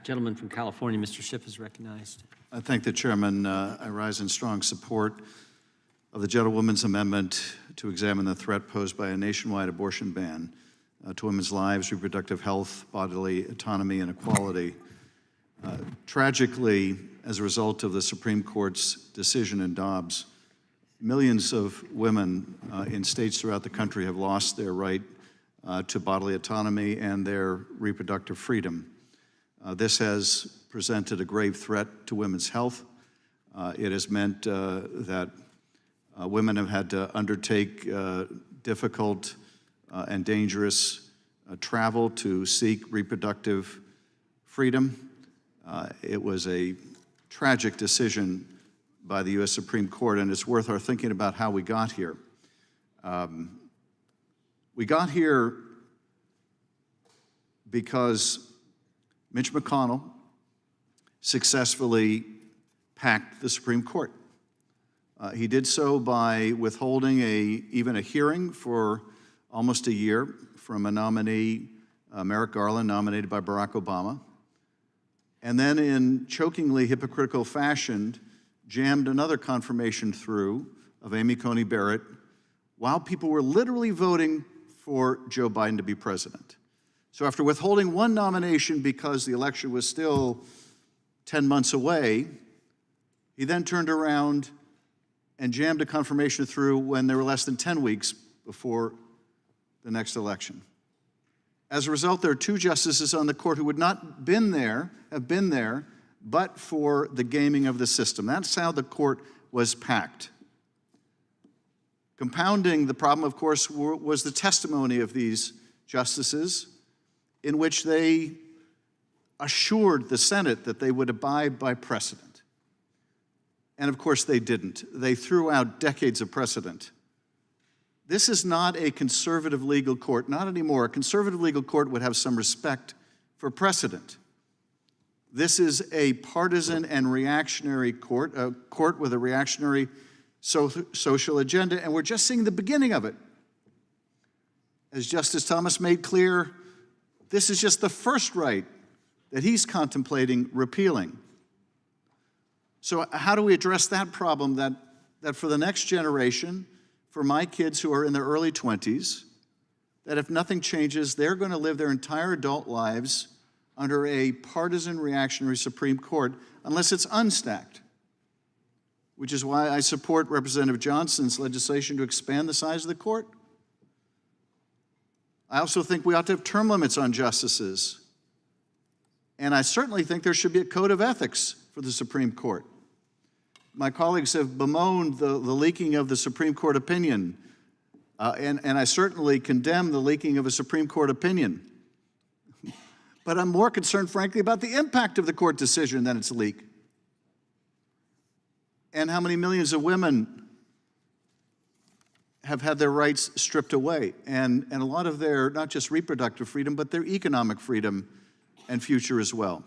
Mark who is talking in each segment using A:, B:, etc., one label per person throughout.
A: Gentleman from California, Mr. Schiff, is recognized.
B: I thank the chairman. I rise in strong support of the gentlewoman's amendment to examine the threat posed by a nationwide abortion ban to women's lives, reproductive health, bodily autonomy, and equality. Tragically, as a result of the Supreme Court's decision in Dobbs, millions of women in states throughout the country have lost their right to bodily autonomy and their reproductive freedom. This has presented a grave threat to women's health. It has meant that women have had to undertake difficult and dangerous travel to seek reproductive freedom. It was a tragic decision by the U.S. Supreme Court, and it's worth our thinking about how we got here. We got here because Mitch McConnell successfully packed the Supreme Court. He did so by withholding even a hearing for almost a year from a nominee, Merrick Garland, nominated by Barack Obama, and then in chokingly hypocritical fashion, jammed another confirmation through of Amy Coney Barrett while people were literally voting for Joe Biden to be president. So after withholding one nomination because the election was still 10 months away, he then turned around and jammed a confirmation through when there were less than 10 weeks before the next election. As a result, there are two justices on the court who would not have been there, but for the gaming of the system. That's how the court was packed. Compounding the problem, of course, was the testimony of these justices, in which they assured the Senate that they would abide by precedent. And of course they didn't. They threw out decades of precedent. This is not a conservative legal court, not anymore. A conservative legal court would have some respect for precedent. This is a partisan and reactionary court, a court with a reactionary social agenda, and we're just seeing the beginning of it. As Justice Thomas made clear, this is just the first right that he's contemplating repealing. So how do we address that problem that for the next generation, for my kids who are in their early 20s, that if nothing changes, they're going to live their entire adult lives under a partisan reactionary Supreme Court unless it's unstacked, which is why I support Representative Johnson's legislation to expand the size of the court. I also think we ought to have term limits on justices. And I certainly think there should be a code of ethics for the Supreme Court. My colleagues have bemoaned the leaking of the Supreme Court opinion, and I certainly condemn the leaking of a Supreme Court opinion. But I'm more concerned, frankly, about the impact of the court decision than its leak, and how many millions of women have had their rights stripped away, and a lot of their, not just reproductive freedom, but their economic freedom and future as well.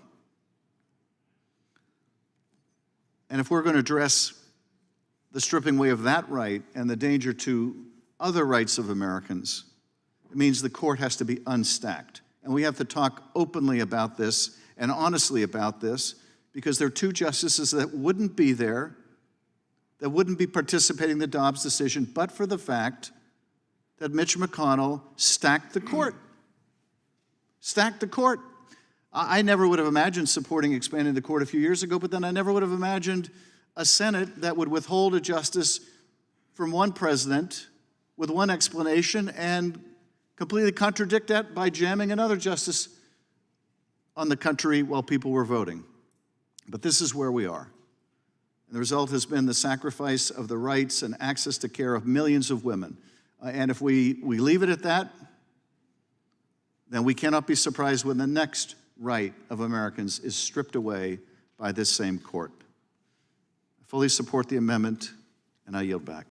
B: And if we're going to address the stripping away of that right and the danger to other rights of Americans, it means the court has to be unstacked. And we have to talk openly about this and honestly about this, because there are two justices that wouldn't be there, that wouldn't be participating in the Dobbs decision, but for the fact that Mitch McConnell stacked the court. Stacked the court. I never would have imagined supporting expanding the court a few years ago, but then I never would have imagined a Senate that would withhold a justice from one president with one explanation and completely contradict that by jamming another justice on the country while people were voting. But this is where we are. And the result has been the sacrifice of the rights and access to care of millions of women. And if we leave it at that, then we cannot be surprised when the next right of Americans is stripped away by this same court. I fully support the amendment, and I yield back.